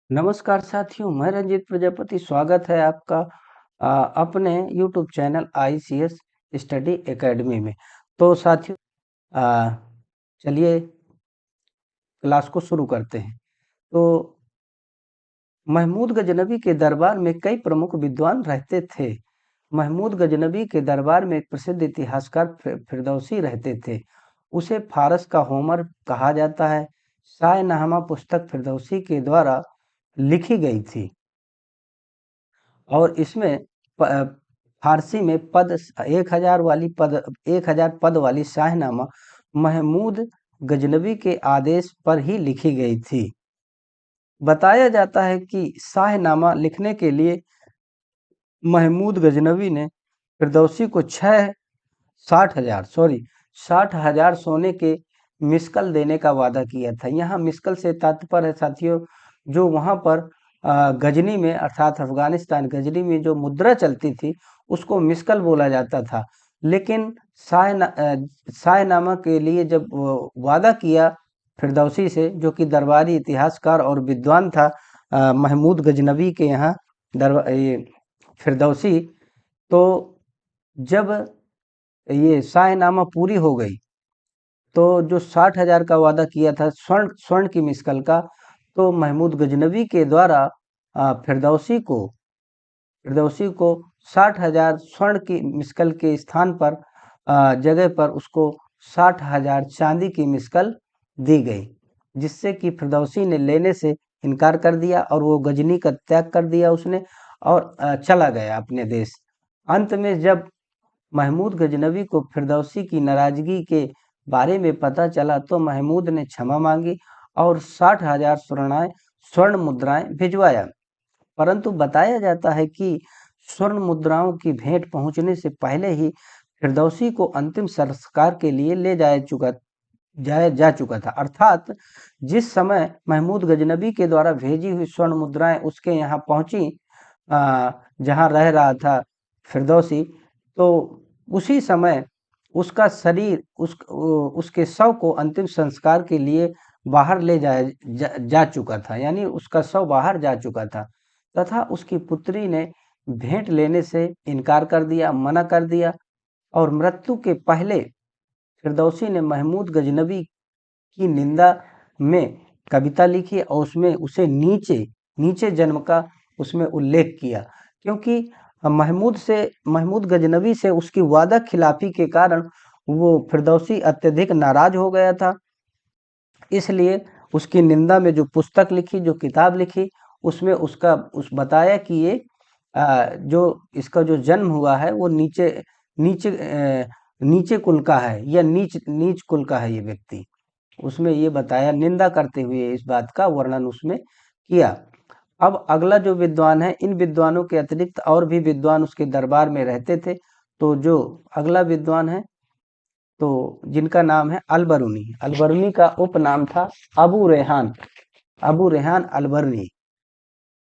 नमस्कार साथियों, मैं रंजीत प्रजापति। स्वागत है आपका अपने YouTube channel ICS study academy में। तो साथियों, अ, चलिए क्लास को शुरू करते हैं। तो महमूद गजनवी के दरबार में कई प्रमुख विद्वान रहते थे। महमूद गजनवी के दरबार में एक प्रसिद्ध इतिहासकार फिरदौसी रहते थे। उसे फारस का होमर कहा जाता है। शाहनामा पुस्तक फिरदौसी के द्वारा लिखी गई थी और इसमें फारसी में पद 1000 पद वाली शाहनामा महमूद गजनवी के आदेश पर ही लिखी गई थी। बताया जाता है कि शाहनामा लिखने के लिए महमूद गजनवी ने फिरदौसी को 60,000 सोने के मिस्कल देने का वादा किया था। यहाँ मिस्कल से तात्पर्य है साथियों, जो वहाँ पर गजनी में अर्थात अफगानिस्तान गजनी में जो मुद्रा चलती थी उसको मिस्कल बोला जाता था। लेकिन शाहनामा के लिए जब वादा किया फिरदौसी से, जो कि दरबारी इतिहासकार और विद्वान था महमूद गजनवी के यहाँ ये फिरदौसी, तो जब ये शाहनामा पूरी हो गई तो जो 60,000 का वादा किया था स्वर्ण स्वर्ण की मिस्कल का, तो महमूद गजनवी के द्वारा फिरदौसी को 60,000 स्वर्ण की मिस्कल के स्थान पर जगह पर उसको 60,000 चांदी की मिस्कल दी गई, जिससे कि फिरदौसी ने लेने से इनकार कर दिया और वो गजनी का त्याग कर दिया उसने और चला गया अपने देश। अंत में जब महमूद गजनवी को फिरदौसी की नाराजगी के बारे में पता चला तो महमूद ने क्षमा मांगी और 60,000 स्वर्ण मुद्राएं भिजवाया। परंतु बताया जाता है कि स्वर्ण मुद्राओं की भेंट पहुंचने से पहले ही फिरदौसी को अंतिम संस्कार के लिए ले जाया जा चुका था। अर्थात जिस समय महमूद गजनवी के द्वारा भेजी हुई स्वर्ण मुद्राएं उसके यहाँ पहुंची, जहां रह रहा था फिरदौसी, तो उसी समय उसका शरीर उसके शव को अंतिम संस्कार के लिए बाहर ले जा चुका था, यानी उसका शव बाहर जा चुका था तथा उसकी पुत्री ने भेंट लेने से इनकार कर दिया, मना कर दिया और मृत्यु के पहले फिरदौसी ने महमूद गजनवी की निंदा में कविता लिखी और उसमें उसे नीचे नीचे जन्म का उसमें उल्लेख किया, क्योंकि महमूद गजनवी से उसकी वादा खिलाफी के कारण वो फिरदौसी अत्यधिक नाराज हो गया था। इसलिए उसकी निंदा में जो पुस्तक लिखी, जो किताब लिखी, उसमें उस बताया कि ये जो इसका जो जन्म हुआ है वो नीचे नीचे नीचे कुल का है या नीच नीच कुल का है ये व्यक्ति। उसमें ये बताया, निंदा करते हुए इस बात का वर्णन उसमें किया। अब अगला जो विद्वान है, इन विद्वानों के अतिरिक्त और भी विद्वान उसके दरबार में रहते थे। तो जो अगला विद्वान है, तो जिनका नाम है अलबरूनी। अलबरूनी का उपनाम था अबू रेहान अलबरूनी,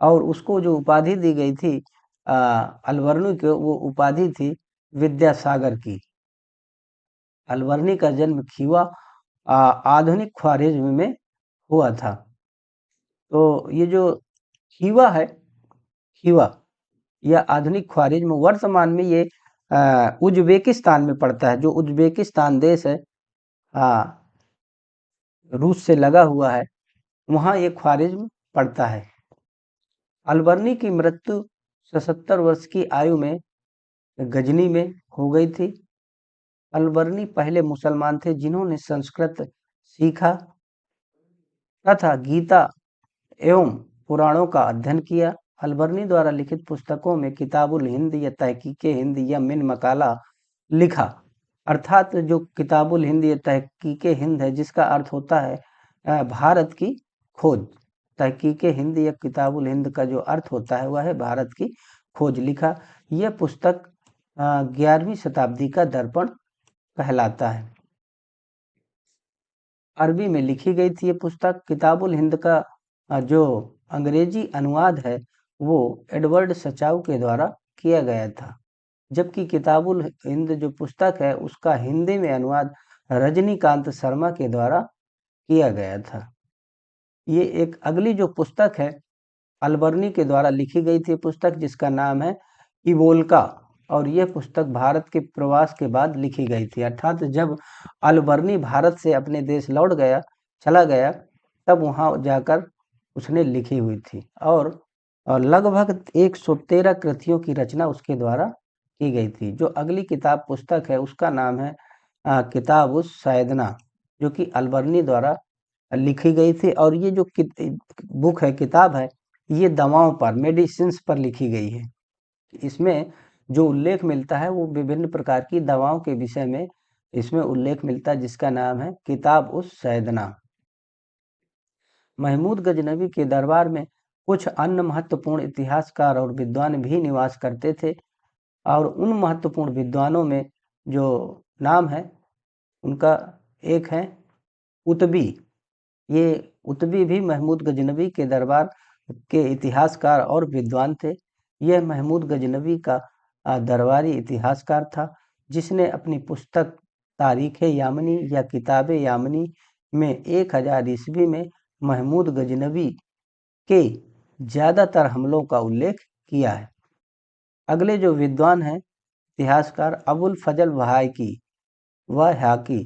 और उसको जो उपाधि दी गई थी अलबरूनी को, वो उपाधि थी विद्यासागर की। अलबरूनी का जन्म खीवा आधुनिक ख्वारिज्म में हुआ था। तो ये जो खीवा या आधुनिक ख्वारिज्म वर्तमान में ये उज्बेकिस्तान में पड़ता है। जो उज्बेकिस्तान देश है, रूस से लगा हुआ है, वहाँ ये ख्वारिज्म पड़ता है। अलबरनी की मृत्यु 77 वर्ष की आयु में गजनी में हो गई थी। अलबरनी पहले मुसलमान थे जिन्होंने संस्कृत सीखा तथा गीता एवं पुराणों का अध्ययन किया। अलबरनी द्वारा लिखित पुस्तकों में किताबुल हिंद या तहकीक हिंद या मिन मकाला लिखा। अर्थात जो किताबुल हिंद या तहकीक हिंद है, जिसका अर्थ होता है भारत की खोज। तहकीक हिंद या किताबुल हिंद का जो अर्थ होता है वह है भारत की खोज, लिखा। यह पुस्तक 11वीं शताब्दी का दर्पण कहलाता है। अरबी में लिखी गई थी ये पुस्तक। किताबुल हिंद का जो अंग्रेजी अनुवाद है वो एडवर्ड सचाऊ के द्वारा किया गया था, जबकि किताबुल हिंद जो पुस्तक है उसका हिंदी में अनुवाद रजनीकांत शर्मा के द्वारा किया गया था। ये एक अगली जो पुस्तक है अलबर्नी के द्वारा लिखी गई थी पुस्तक, जिसका नाम है इवोल्का। और यह पुस्तक भारत के प्रवास के बाद लिखी गई थी, अर्थात जब अलबर्नी भारत से अपने देश चला गया, तब वहाँ जाकर उसने लिखी हुई थी। और लगभग 113 कृतियों की रचना उसके द्वारा की गई थी। जो अगली पुस्तक है उसका नाम है किताब उस सैदना, जो कि अलबर्नी द्वारा लिखी गई थी। और ये जो बुक है, किताब है, ये दवाओं पर, मेडिसिन्स पर लिखी गई है। इसमें जो उल्लेख मिलता है वो विभिन्न प्रकार की दवाओं के विषय में इसमें उल्लेख मिलता है, जिसका नाम है किताब उस सैदना। महमूद गजनवी के दरबार में कुछ अन्य महत्वपूर्ण इतिहासकार और विद्वान भी निवास करते थे, और उन महत्वपूर्ण विद्वानों में जो नाम है उनका एक है उतबी। ये उतबी भी महमूद गजनवी के दरबार के इतिहासकार और विद्वान थे। यह महमूद गजनवी का दरबारी इतिहासकार था, जिसने अपनी पुस्तक तारीख यामनी या किताब यामनी में 1000 ईस्वी में महमूद गजनवी के ज़्यादातर हमलों का उल्लेख किया है। अगले जो विद्वान हैं इतिहासकार अबुल फजल वहाकी,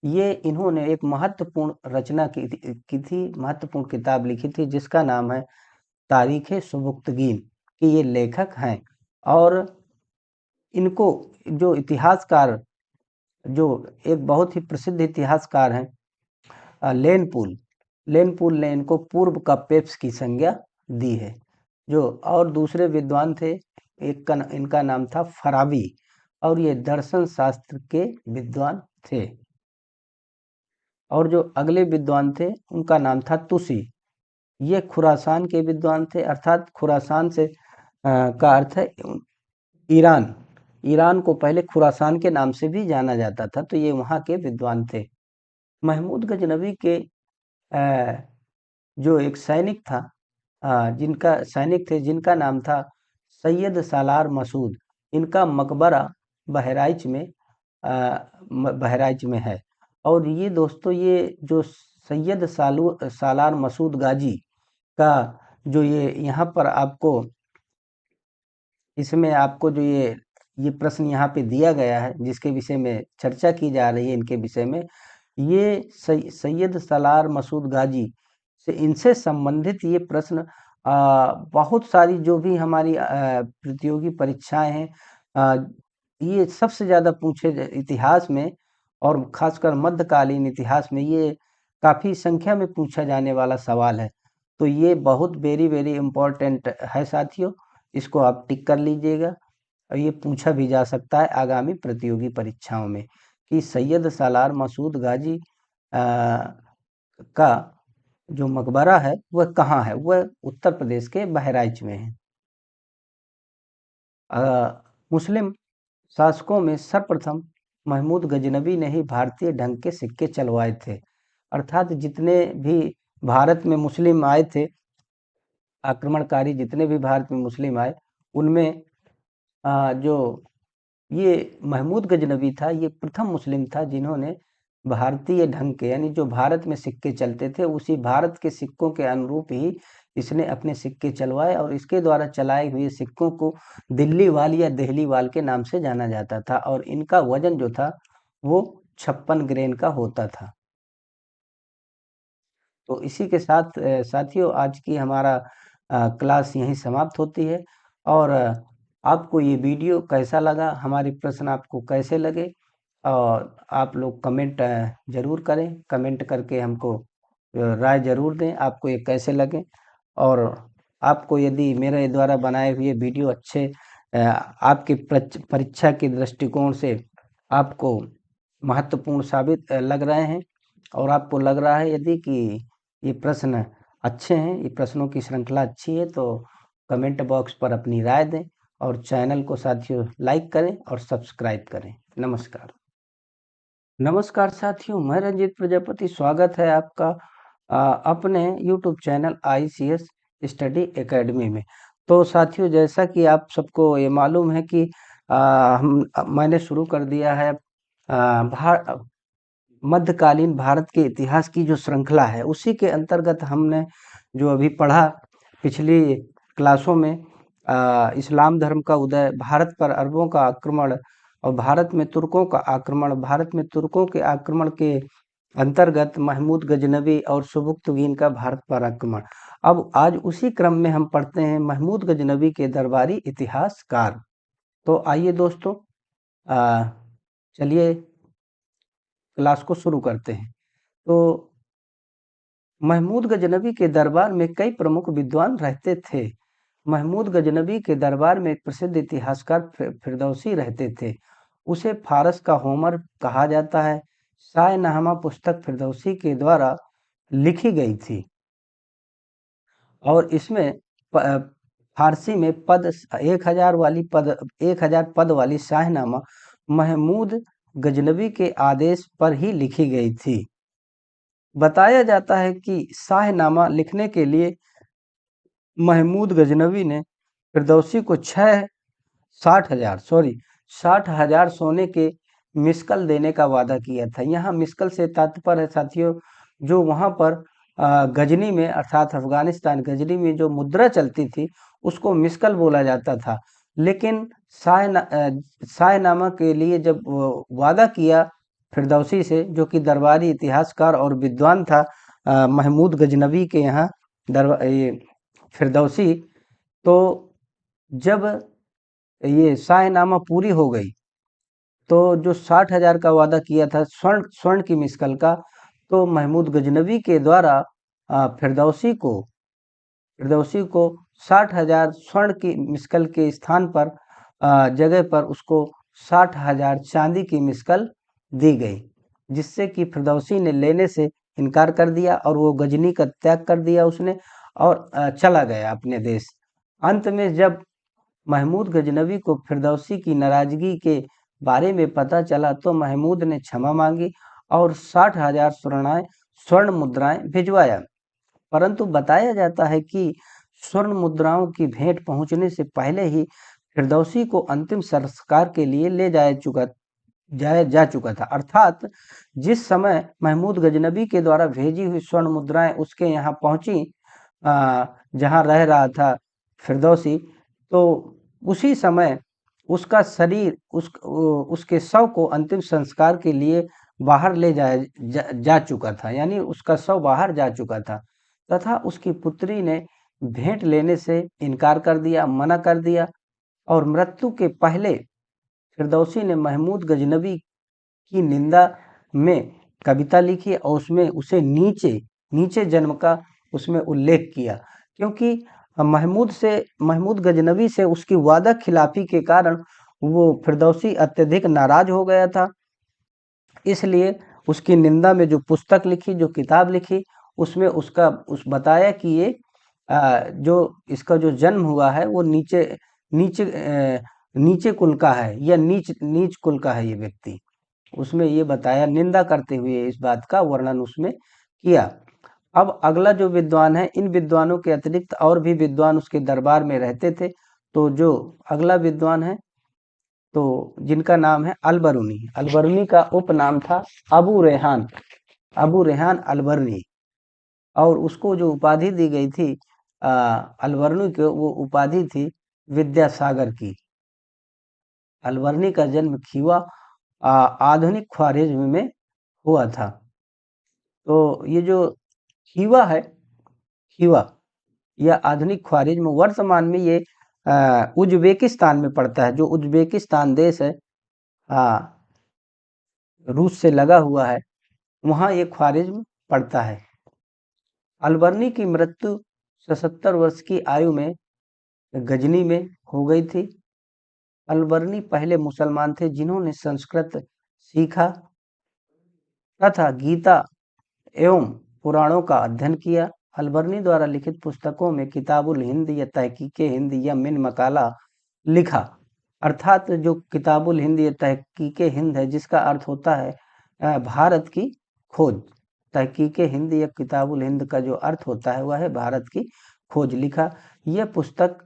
ये इन्होंने एक महत्वपूर्ण रचना की थी, महत्वपूर्ण किताब लिखी थी, जिसका नाम है तारीख सुबुक्तगीन, कि ये लेखक हैं। और इनको जो इतिहासकार, जो एक बहुत ही प्रसिद्ध इतिहासकार हैं लेनपूल ने इनको पूर्व का पेप्स की संज्ञा दी है। जो और दूसरे विद्वान थे, इनका नाम था फराबी, और ये दर्शन शास्त्र के विद्वान थे। और जो अगले विद्वान थे उनका नाम था तुसी। ये खुरासान के विद्वान थे, अर्थात खुरासान से का अर्थ है ईरान को पहले खुरासान के नाम से भी जाना जाता था, तो ये वहाँ के विद्वान थे। महमूद गजनवी के जो एक सैनिक था, जिनका नाम था सैयद सालार मसूद, इनका मकबरा बहराइच में है। और ये दोस्तों, ये जो सैयद सालार मसूद गाजी का जो ये यहाँ पर इसमें आपको जो ये प्रश्न यहाँ पे दिया गया है, जिसके विषय में चर्चा की जा रही है, इनके विषय में, ये सैयद सालार मसूद गाजी से इनसे संबंधित ये प्रश्न बहुत सारी जो भी हमारी प्रतियोगी परीक्षाएं हैं, ये सबसे ज़्यादा पूछे इतिहास में, और खासकर मध्यकालीन इतिहास में ये काफ़ी संख्या में पूछा जाने वाला सवाल है। तो ये बहुत वेरी वेरी इम्पोर्टेंट है साथियों, इसको आप टिक कर लीजिएगा। और ये पूछा भी जा सकता है आगामी प्रतियोगी परीक्षाओं में, कि सैयद सालार मसूद गाजी का जो मकबरा है वह कहाँ है। वह उत्तर प्रदेश के बहराइच में है। मुस्लिम शासकों में सर्वप्रथम महमूद गजनवी ने ही भारतीय ढंग के सिक्के चलवाए थे, अर्थात जितने भी भारत में मुस्लिम आए थे, आक्रमणकारी जितने भी भारत में मुस्लिम आए, उनमें जो ये महमूद गजनवी था, ये प्रथम मुस्लिम था जिन्होंने भारतीय ढंग के, यानी जो भारत में सिक्के चलते थे, उसी भारत के सिक्कों के अनुरूप ही इसने अपने सिक्के चलवाए। और इसके द्वारा चलाए हुए सिक्कों को दिल्ली वाल या देहली वाल के नाम से जाना जाता था, और इनका वजन जो था वो 56 ग्रेन का होता था। तो इसी के साथ साथियों, आज की हमारा क्लास यहीं समाप्त होती है। और आपको ये वीडियो कैसा लगा, हमारे प्रश्न आपको कैसे लगे, और आप लोग कमेंट ज़रूर करें, कमेंट करके हमको राय ज़रूर दें आपको ये कैसे लगे। और आपको यदि मेरे द्वारा बनाए हुए वीडियो अच्छे आपके परीक्षा के दृष्टिकोण से आपको महत्वपूर्ण साबित लग रहे हैं, और आपको लग रहा है यदि कि ये प्रश्न अच्छे हैं, ये प्रश्नों की श्रृंखला अच्छी है, तो कमेंट बॉक्स पर अपनी राय दें, और चैनल को साथियों लाइक करें और सब्सक्राइब करें। नमस्कार साथियों, मैं रंजीत प्रजापति, स्वागत है आपका अपने YouTube channel ICS study academy में। तो साथियों, जैसा कि आप सबको ये मालूम है कि मैंने शुरू कर दिया है मध्यकालीन भारत के इतिहास की जो श्रृंखला है, उसी के अंतर्गत हमने जो अभी पढ़ा पिछली क्लासों में इस्लाम धर्म का उदय, भारत पर अरबों का आक्रमण और भारत में तुर्कों का आक्रमण, भारत में तुर्कों के आक्रमण के अंतर्गत महमूद गजनवी और सुबुक्तगीन का भारत पर आक्रमण। अब आज उसी क्रम में हम पढ़ते हैं महमूद गजनवी के दरबारी इतिहासकार। तो आइए दोस्तों, चलिए क्लास को शुरू करते हैं। तो महमूद गजनवी के दरबार में कई प्रमुख विद्वान रहते थे। महमूद गजनवी के दरबार में एक प्रसिद्ध इतिहासकार फिरदौसी रहते थे। उसे फारस का होमर कहा जाता है। शाहनामा पुस्तक फिरदौसी के द्वारा लिखी गई थी और इसमें फारसी में पद 1000 पद वाली शाहनामा महमूद गजनवी के आदेश पर ही लिखी गई थी। बताया जाता है कि शाहनामा लिखने के लिए महमूद गजनवी ने फिरदौसी को 60,000 सोने के मिस्कल देने का वादा किया था। यहाँ मिस्कल से तात्पर्य है साथियों, जो वहाँ पर गजनी में अर्थात अफगानिस्तान गजनी में जो मुद्रा चलती थी उसको मिस्कल बोला जाता था। लेकिन शाहनामा के लिए जब वादा किया फिरदौसी से, जो कि दरबारी इतिहासकार और विद्वान था महमूद गजनवी के यहाँ ये फिरदौसी, तो जब ये शाहनामा पूरी हो गई तो जो 60,000 का वादा किया था स्वर्ण की मिस्कल का, तो महमूद गजनवी के द्वारा फिरदौसी को 60,000 स्वर्ण की मिस्कल के स्थान पर जगह पर उसको 60,000 चांदी की मिस्कल दी गई, जिससे कि फिरदौसी ने लेने से इनकार कर दिया और वो गजनी का त्याग कर दिया उसने और चला गया अपने देश। अंत में जब महमूद गजनवी को फिरदौसी की नाराजगी के बारे में पता चला तो महमूद ने क्षमा मांगी और 60,000 स्वर्ण मुद्राएं भिजवाया। परंतु बताया जाता है कि स्वर्ण मुद्राओं की भेंट पहुंचने से पहले ही फिरदौसी को अंतिम संस्कार के लिए ले जाया जा चुका था। अर्थात जिस समय महमूद गजनवी के द्वारा भेजी हुई स्वर्ण मुद्राएं उसके यहाँ पहुंची, जहां रह रहा था फिरदौसी, तो उसी समय उसका शरीर उसके शव को अंतिम संस्कार के लिए बाहर ले जा चुका था, यानी उसका शव बाहर जा चुका था तथा उसकी पुत्री ने भेंट लेने से इनकार कर दिया, मना कर दिया और मृत्यु के पहले फिरदौसी ने महमूद गजनवी की निंदा में कविता लिखी और उसमें उसे नीचे जन्म का उसमें उल्लेख किया, क्योंकि महमूद गजनवी से उसकी वादा खिलाफी के कारण वो फिरदौसी अत्यधिक नाराज हो गया था। इसलिए उसकी निंदा में जो पुस्तक लिखी, जो किताब लिखी, उसमें बताया कि ये जो इसका जो जन्म हुआ है वो नीचे कुल का है या नीच कुल का है ये व्यक्ति। उसमें ये बताया, निंदा करते हुए इस बात का वर्णन उसमें किया। अब अगला जो विद्वान है, इन विद्वानों के अतिरिक्त और भी विद्वान उसके दरबार में रहते थे। तो जो अगला विद्वान है, तो जिनका नाम है अलबरूनी। अलबरूनी का उपनाम था अबू रेहान अलबरूनी, और उसको जो उपाधि दी गई थी अलबरूनी को, वो उपाधि थी विद्यासागर की। अलबरूनी का जन्म खीवा आधुनिक ख्वारिज्म में हुआ था। तो ये जो खीवा या आधुनिक ख्वारिज्म वर्तमान में ये उज्बेकिस्तान में पड़ता है। जो उज्बेकिस्तान देश है, रूस से लगा हुआ है, वहाँ ये ख्वारिज्म पड़ता है। अलबरूनी की मृत्यु 77 वर्ष की आयु में गजनी में हो गई थी। अलबरूनी पहले मुसलमान थे जिन्होंने संस्कृत सीखा तथा गीता एवं पुराणों का अध्ययन किया। अलबरूनी द्वारा लिखित पुस्तकों में किताबुल हिंद या तहकीके हिंद या मिन मकाला लिखा। अर्थात जो किताबुल हिंद या तहकीके हिंद है, जिसका अर्थ होता है भारत की खोज। तहकीके हिंद या किताबुल हिंद का जो अर्थ होता है वह है भारत की खोज, लिखा। यह पुस्तक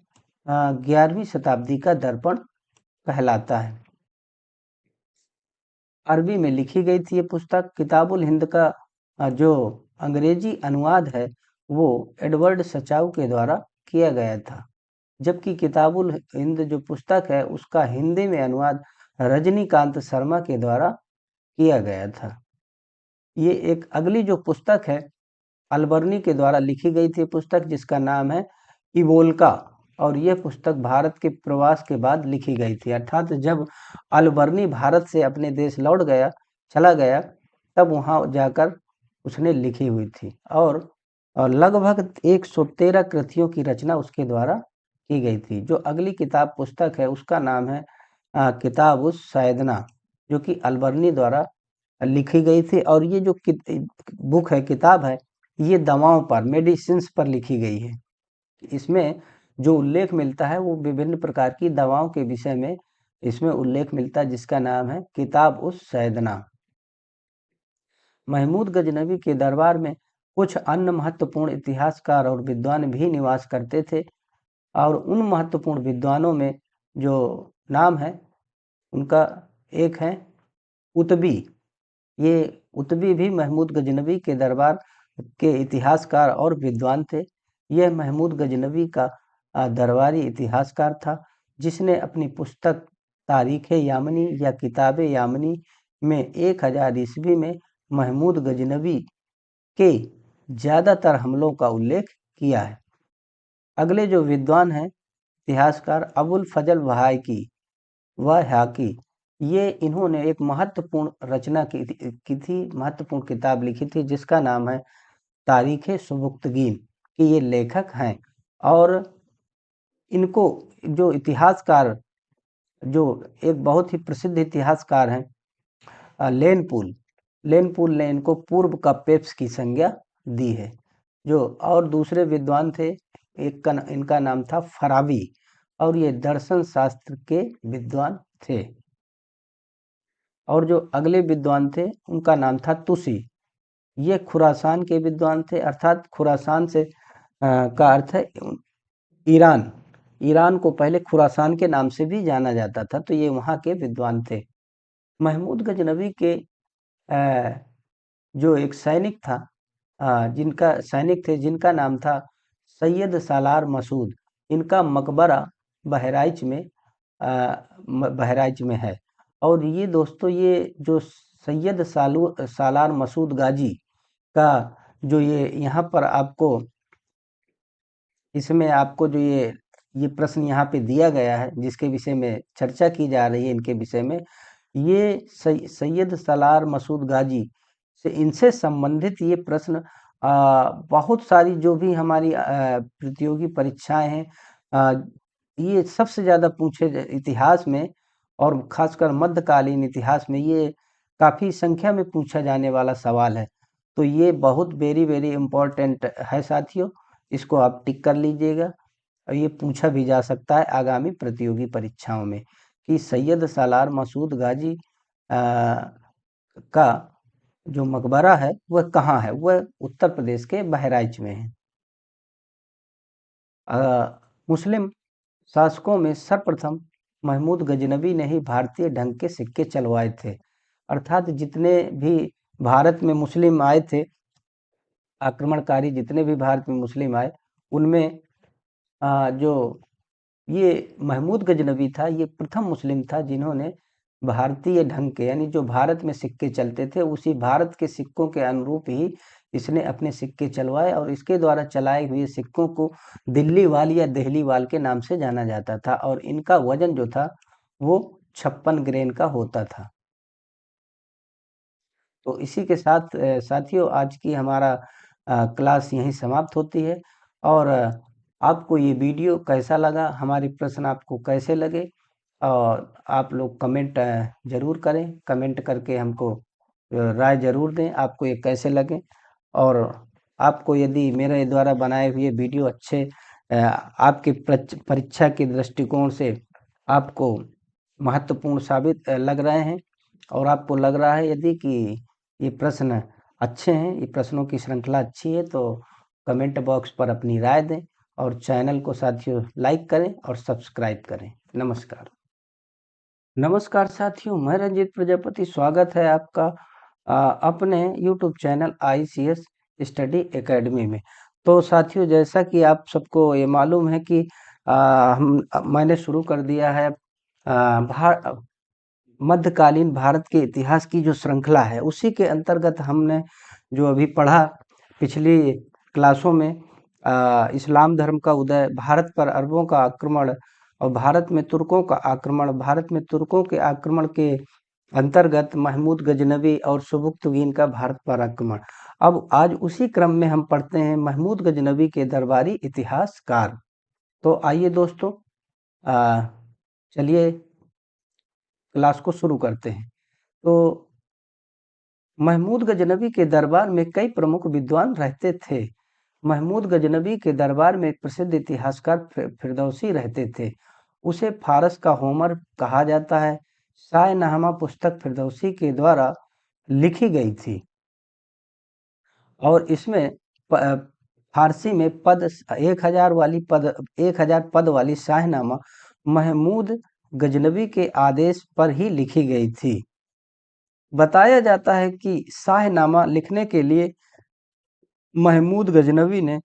11वीं शताब्दी का दर्पण कहलाता है। अरबी में लिखी गई थी ये पुस्तक। किताबुल हिंद का जो अंग्रेजी अनुवाद है वो एडवर्ड सचाउ के द्वारा किया गया था। जबकि किताबुल हिंद जो पुस्तक है उसका हिंदी में अनुवाद रजनीकांत शर्मा के द्वारा किया गया था। ये एक अगली जो पुस्तक है अलबर्नी के द्वारा लिखी गई थी पुस्तक, जिसका नाम है इवोल्का, और यह पुस्तक भारत के प्रवास के बाद लिखी गई थी। अर्थात जब अलबर्नी भारत से अपने देश लौट गया चला गया तब वहाँ जाकर उसने लिखी हुई थी, और लगभग 113 कृतियों की रचना उसके द्वारा की गई थी। जो अगली किताब पुस्तक है उसका नाम है किताब उस सैदना, जो कि अलबर्नी द्वारा लिखी गई थी। और ये जो बुक है, किताब है, ये दवाओं पर, मेडिसिन्स पर लिखी गई है। इसमें जो उल्लेख मिलता है वो विभिन्न प्रकार की दवाओं के विषय में इसमें उल्लेख मिलता है, जिसका नाम है किताब उस सैदना। महमूद गजनवी के दरबार में कुछ अन्य महत्वपूर्ण इतिहासकार और विद्वान भी निवास करते थे, और उन महत्वपूर्ण विद्वानों में जो नाम है उनका एक है उतबी। ये उतबी भी महमूद गजनवी के दरबार के इतिहासकार और विद्वान थे। यह महमूद गजनवी का दरबारी इतिहासकार था, जिसने अपनी पुस्तक तारीख यामनी या किताब यामनी में 1000 ईस्वी में महमूद गजनवी के ज़्यादातर हमलों का उल्लेख किया है। अगले जो विद्वान हैं इतिहासकार अबुल फजल वहाकी, ये इन्होंने एक महत्वपूर्ण रचना की थी, महत्वपूर्ण किताब लिखी थी, जिसका नाम है तारीख सुबुक्तगीन, कि ये लेखक हैं। और इनको जो इतिहासकार, जो एक बहुत ही प्रसिद्ध इतिहासकार हैं लेनपूल ने इनको पूर्व का पेप्स की संज्ञा दी है। जो और दूसरे विद्वान थे, इनका नाम था फराबी, और ये दर्शन शास्त्र के विद्वान थे। और जो अगले विद्वान थे उनका नाम था तुसी, ये खुरासान के विद्वान थे। अर्थात खुरासान से का अर्थ है ईरान। ईरान को पहले खुरासान के नाम से भी जाना जाता था, तो ये वहाँ के विद्वान थे। महमूद गजनवी के जो एक सैनिक था, जिनका नाम था सैयद सालार मसूद, इनका मकबरा बहराइच में है। और ये दोस्तों, ये जो सैयद सालार मसूद गाजी का जो ये यहाँ पर आपको इसमें आपको जो ये प्रश्न यहाँ पे दिया गया है, जिसके विषय में चर्चा की जा रही है, इनके विषय में, ये सैयद सालार मसूद गाजी से इनसे संबंधित ये प्रश्न बहुत सारी जो भी हमारी प्रतियोगी परीक्षाएं हैं, ये सबसे ज़्यादा पूछे इतिहास में, और खासकर मध्यकालीन इतिहास में ये काफ़ी संख्या में पूछा जाने वाला सवाल है। तो ये बहुत वेरी वेरी इम्पोर्टेंट है साथियों, इसको आप टिक कर लीजिएगा। और ये पूछा भी जा सकता है आगामी प्रतियोगी परीक्षाओं में कि सैयद सालार मसूद गाजी का जो मकबरा है वह कहाँ है। वह उत्तर प्रदेश के बहराइच में है। मुस्लिम शासकों में सर्वप्रथम महमूद गजनवी ने ही भारतीय ढंग के सिक्के चलवाए थे। अर्थात जितने भी भारत में मुस्लिम आए थे, आक्रमणकारी जितने भी भारत में मुस्लिम आए, उनमें जो ये महमूद गजनवी था, ये प्रथम मुस्लिम था जिन्होंने भारतीय ढंग के, यानी जो भारत में सिक्के चलते थे उसी भारत के सिक्कों के अनुरूप ही इसने अपने सिक्के चलवाए, और इसके द्वारा चलाए हुए सिक्कों को दिल्ली वाल या देहली वाल के नाम से जाना जाता था, और इनका वजन जो था वो 56 ग्रेन का होता था। तो इसी के साथ साथियों, आज की हमारा क्लास यहीं समाप्त होती है। और आपको ये वीडियो कैसा लगा, हमारे प्रश्न आपको कैसे लगे, और आप लोग कमेंट ज़रूर करें। कमेंट करके हमको राय ज़रूर दें आपको ये कैसे लगे। और आपको यदि मेरे द्वारा बनाए हुए वीडियो अच्छे आपके परीक्षा के दृष्टिकोण से आपको महत्वपूर्ण साबित लग रहे हैं, और आपको लग रहा है यदि कि ये प्रश्न अच्छे हैं, ये प्रश्नों की श्रृंखला अच्छी है, तो कमेंट बॉक्स पर अपनी राय दें, और चैनल को साथियों लाइक करें और सब्सक्राइब करें। नमस्कार। नमस्कार साथियों, मैं रंजीत प्रजापति, स्वागत है आपका अपने YouTube channel ICS study academy में। तो साथियों, जैसा कि आप सबको ये मालूम है कि मैंने शुरू कर दिया है मध्यकालीन भारत के इतिहास की जो श्रृंखला है, उसी के अंतर्गत हमने जो अभी पढ़ा पिछली क्लासों में, इस्लाम धर्म का उदय, भारत पर अरबों का आक्रमण और भारत में तुर्कों का आक्रमण, भारत में तुर्कों के आक्रमण के अंतर्गत महमूद गजनवी और सुबुक्तगीन का भारत पर आक्रमण। अब आज उसी क्रम में हम पढ़ते हैं महमूद गजनवी के दरबारी इतिहासकार। तो आइए दोस्तों, चलिए क्लास को शुरू करते हैं। तो महमूद गजनवी के दरबार में कई प्रमुख विद्वान रहते थे। महमूद गजनवी के दरबार में एक प्रसिद्ध इतिहासकार फिरदौसी रहते थे। उसे फारस का होमर कहा जाता है। शाहनामा पुस्तक फिरदौसी के द्वारा लिखी गई थी और इसमें फारसी में पद 1000 पद वाली शाहनामा महमूद गजनवी के आदेश पर ही लिखी गई थी। बताया जाता है कि शाहनामा लिखने के लिए महमूद गजनवी ने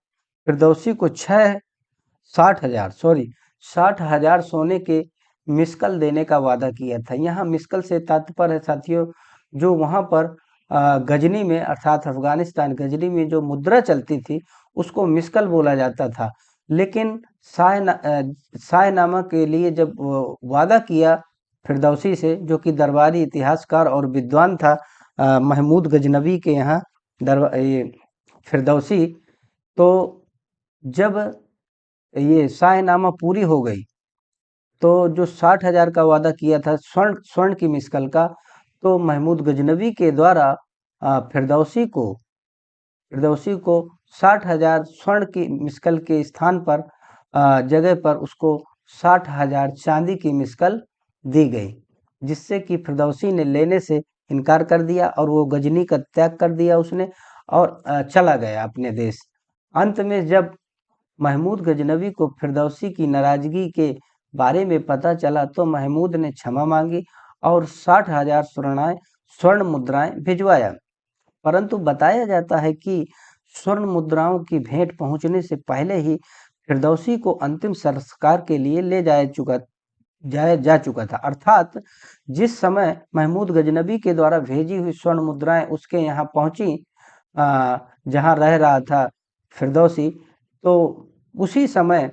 फिरदौसी को 60,000 सोने के मिस्कल देने का वादा किया था। यहाँ मिस्कल से तात्पर्य है साथियों, जो वहाँ पर गजनी में अर्थात अफगानिस्तान गजनी में जो मुद्रा चलती थी उसको मिस्कल बोला जाता था। लेकिन शाहनामा के लिए जब वादा किया फिरदौसी से, जो कि दरबारी इतिहासकार और विद्वान था महमूद गजनवी के यहाँ फिरदौसी, तो जब ये शाहनामा पूरी हो गई तो जो 60,000 का वादा किया था स्वर्ण की मिस्कल का, तो महमूद गजनवी के द्वारा फिरदौसी को 60,000 स्वर्ण की मिस्कल के स्थान पर जगह पर उसको 60,000 चांदी की मिस्कल दी गई, जिससे कि फिरदौसी ने लेने से इनकार कर दिया और वो गजनी का त्याग कर दिया उसने और चला गया अपने देश। अंत में जब महमूद गजनवी को फिरदौसी की नाराजगी के बारे में पता चला तो महमूद ने क्षमा मांगी और 60,000 स्वर्ण मुद्राएं भिजवाया। परंतु बताया जाता है कि स्वर्ण मुद्राओं की भेंट पहुंचने से पहले ही फिरदौसी को अंतिम संस्कार के लिए ले जाया जा चुका था। अर्थात जिस समय महमूद गजनवी के द्वारा भेजी हुई स्वर्ण मुद्राएं उसके यहाँ पहुंची, जहां रह रहा था फिरदौसी, तो उसी समय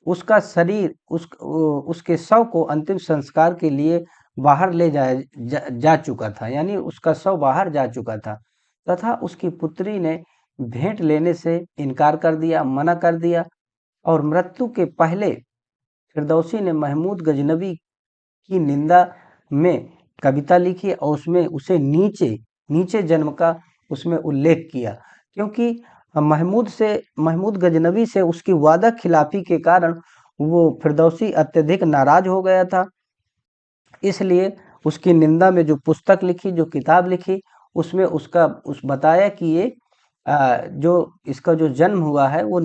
उसका शरीर उसके शव को अंतिम संस्कार के लिए बाहर ले जा चुका था, यानी उसका शव बाहर जा चुका था, तथा उसकी पुत्री ने भेंट लेने से इनकार कर दिया, मना कर दिया और मृत्यु के पहले फिरदौसी ने महमूद गजनवी की निंदा में कविता लिखी और उसमें उसे नीचे जन्म का उसमें उल्लेख किया, क्योंकि महमूद गजनवी से उसकी वादा खिलाफी के कारण वो फिरदौसी अत्यधिक नाराज हो गया था। इसलिए उसकी निंदा में जो पुस्तक लिखी, जो किताब लिखी, उसमें बताया कि ये जो इसका जो जन्म हुआ है वो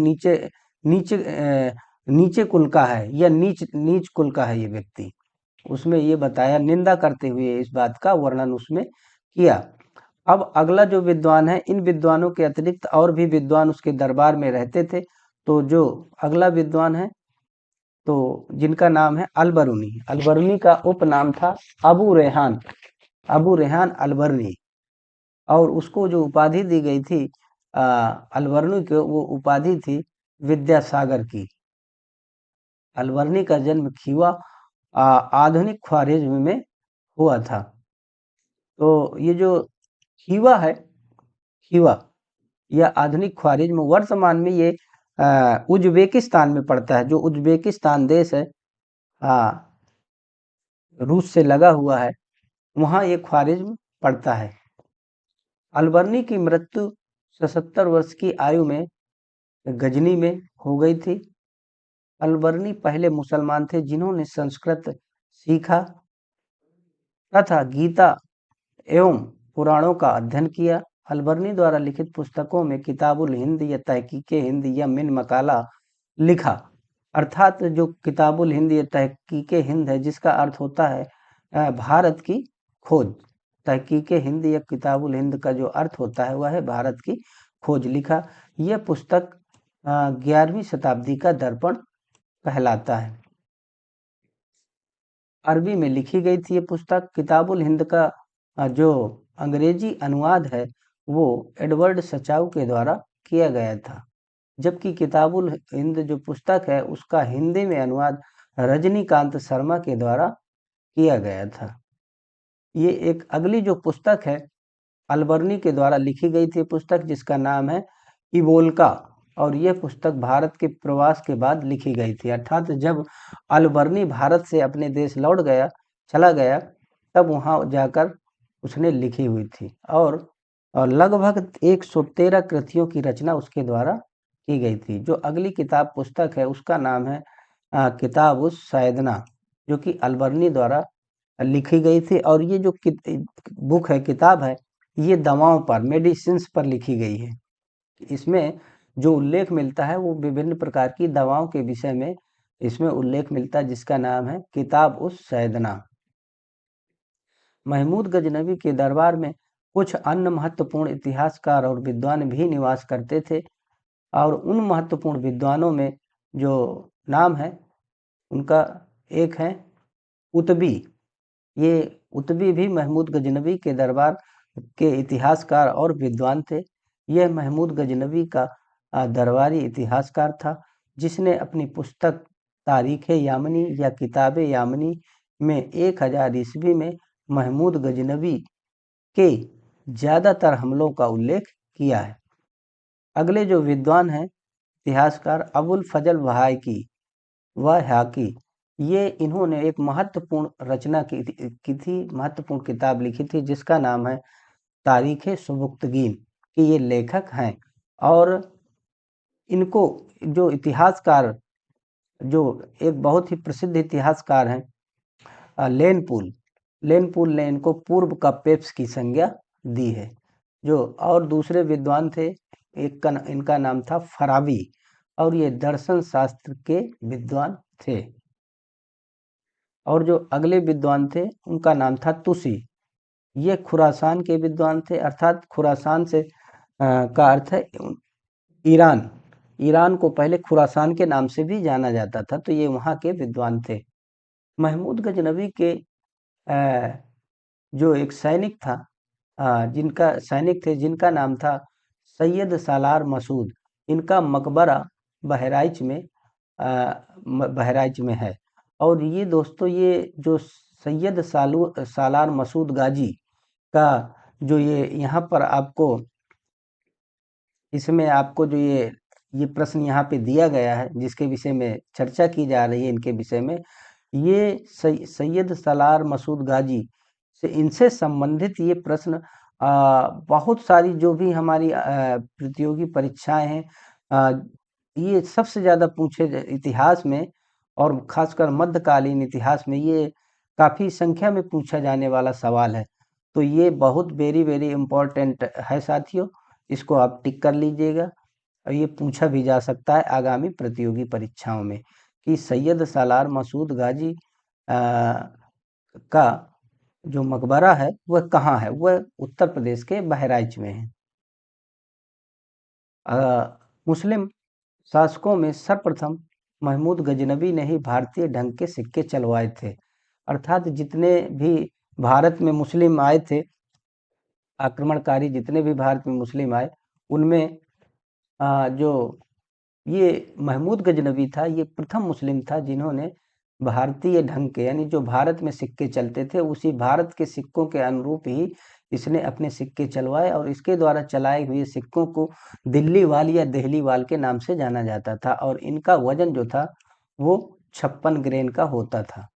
नीचे कुल का है या नीच कुल का है ये व्यक्ति। उसमें ये बताया, निंदा करते हुए इस बात का वर्णन उसमें किया। अब अगला जो विद्वान है, इन विद्वानों के अतिरिक्त और भी विद्वान उसके दरबार में रहते थे। तो जो अगला विद्वान है, तो जिनका नाम है अलबरूनी। अलबरूनी का उपनाम था अबू रेहान अलबरूनी, और उसको जो उपाधि दी गई थी अलबरूनी को, वो उपाधि थी विद्यासागर की। अलबरूनी का जन्म खीवा आधुनिक ख्वारिज्म में हुआ था। तो ये जो खीवा है, या आधुनिक ख्वारिज्म, वर्तमान में ये उज्बेकिस्तान में पड़ता है। जो उज्बेकिस्तान देश है, रूस से लगा हुआ है, वहाँ ये ख्वारिज्म पड़ता है। अलबरूनी की मृत्यु 77 वर्ष की आयु में गजनी में हो गई थी। अलबरूनी पहले मुसलमान थे जिन्होंने संस्कृत सीखा तथा गीता एवं पुराणों का अध्ययन किया। अलबरूनी द्वारा लिखित पुस्तकों में किताबुल हिंद या तहकीके हिंद या मिन मकाला लिखा। अर्थात जो किताबुल हिंद या तहकीके हिंद है, जिसका अर्थ होता है भारत की खोज। तहकीके हिंद या किताबुल हिंद का जो अर्थ होता है वह है भारत की खोज लिखा। यह पुस्तक 11वीं शताब्दी का दर्पण कहलाता है। अरबी में लिखी गई थी ये पुस्तक। किताबुल हिंद का जो अंग्रेजी अनुवाद है वो एडवर्ड सचाऊ के द्वारा किया गया था, जबकि किताबुल हिंद जो पुस्तक है उसका हिंदी में अनुवाद रजनीकांत शर्मा के द्वारा किया गया था। ये एक अगली जो पुस्तक है अलबर्नी के द्वारा लिखी गई थी पुस्तक, जिसका नाम है इवोल्का, और यह पुस्तक भारत के प्रवास के बाद लिखी गई थी। अर्थात जब अलबर्नी भारत से अपने देश लौट गया चला गया तब वहाँ जाकर उसने लिखी हुई थी, और लगभग 113 कृतियों की रचना उसके द्वारा की गई थी। जो अगली किताब पुस्तक है उसका नाम है किताब उस सैदना, जो कि अलबर्नी द्वारा लिखी गई थी। और ये जो बुक है, किताब है, ये दवाओं पर, मेडिसिन्स पर लिखी गई है। इसमें जो उल्लेख मिलता है वो विभिन्न प्रकार की दवाओं के विषय में इसमें उल्लेख मिलता है, जिसका नाम है किताब उस सैदना। महमूद गजनवी के दरबार में कुछ अन्य महत्वपूर्ण इतिहासकार और विद्वान भी निवास करते थे, और उन महत्वपूर्ण विद्वानों में जो नाम है उनका एक है कुतबी। ये उतबी भी महमूद गजनवी के दरबार के इतिहासकार और विद्वान थे। यह महमूद गजनवी का दरबारी इतिहासकार था, जिसने अपनी पुस्तक तारीख यामनी या किताब यामनी में 1000 ईस्वी में महमूद गजनवी के ज़्यादातर हमलों का उल्लेख किया है। अगले जो विद्वान हैं इतिहासकार अबुल फजल वहाकी, ये इन्होंने एक महत्वपूर्ण रचना की थी, महत्वपूर्ण किताब लिखी थी, जिसका नाम है तारीख सुबुक्तगीन, कि ये लेखक हैं। और इनको जो इतिहासकार, जो एक बहुत ही प्रसिद्ध इतिहासकार हैं लेनपूल ने इनको पूर्व का पेप्स की संज्ञा दी है। जो और दूसरे विद्वान थे, इनका नाम था फरावी, और ये दर्शन शास्त्र के विद्वान थे। और जो अगले विद्वान थे उनका नाम था तुसी। ये खुरासान के विद्वान थे, अर्थात खुरासान से का अर्थ है ईरान। ईरान को पहले खुरासान के नाम से भी जाना जाता था, तो ये वहाँ के विद्वान थे। महमूद गजनवी के जो एक सैनिक था, जिनका नाम था सैयद सालार मसूद, इनका मकबरा बहराइच में है। और ये दोस्तों, ये जो सैयद सालार मसूद गाजी का जो ये यहाँ पर आपको इसमें आपको जो ये प्रश्न यहाँ पे दिया गया है, जिसके विषय में चर्चा की जा रही है, इनके विषय में, ये सैयद सालार मसूद गाजी से इनसे संबंधित ये प्रश्न बहुत सारी जो भी हमारी प्रतियोगी परीक्षाएं हैं, ये सबसे ज़्यादा पूछे इतिहास में, और खासकर मध्यकालीन इतिहास में ये काफ़ी संख्या में पूछा जाने वाला सवाल है। तो ये बहुत वेरी इम्पोर्टेंट है साथियों, इसको आप टिक कर लीजिएगा। और ये पूछा भी जा सकता है आगामी प्रतियोगी परीक्षाओं में कि सैयद सालार मसूद गाजी का जो मकबरा है वह कहाँ है। वह उत्तर प्रदेश के बहराइच में है। मुस्लिम शासकों में सर्वप्रथम महमूद गजनवी ने ही भारतीय ढंग के सिक्के चलवाए थे। अर्थात जितने भी भारत में मुस्लिम आए थे, आक्रमणकारी जितने भी भारत में मुस्लिम आए, उनमें जो ये महमूद गजनवी था, ये प्रथम मुस्लिम था जिन्होंने भारतीय ढंग के, यानी जो भारत में सिक्के चलते थे उसी भारत के सिक्कों के अनुरूप ही इसने अपने सिक्के चलवाए, और इसके द्वारा चलाए हुए सिक्कों को दिल्ली वाल या देहली वाल के नाम से जाना जाता था, और इनका वजन जो था वो 56 ग्रेन का होता था।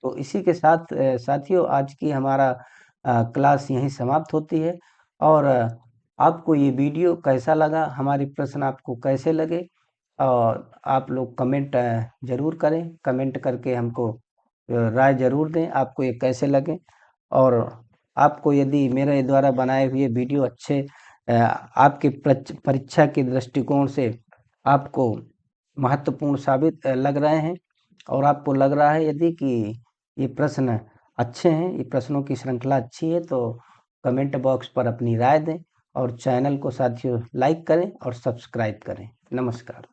तो इसी के साथ साथियों, आज की हमारा क्लास यहीं समाप्त होती है। और आपको ये वीडियो कैसा लगा, हमारे प्रश्न आपको कैसे लगे, और आप लोग कमेंट ज़रूर करें। कमेंट करके हमको राय ज़रूर दें आपको ये कैसे लगे। और आपको यदि मेरे द्वारा बनाए हुए वीडियो अच्छे आपके परीक्षा के दृष्टिकोण से आपको महत्वपूर्ण साबित लग रहे हैं, और आपको लग रहा है यदि कि ये प्रश्न अच्छे हैं, ये प्रश्नों की श्रृंखला अच्छी है, तो कमेंट बॉक्स पर अपनी राय दें, और चैनल को साथियों लाइक करें और सब्सक्राइब करें। नमस्कार।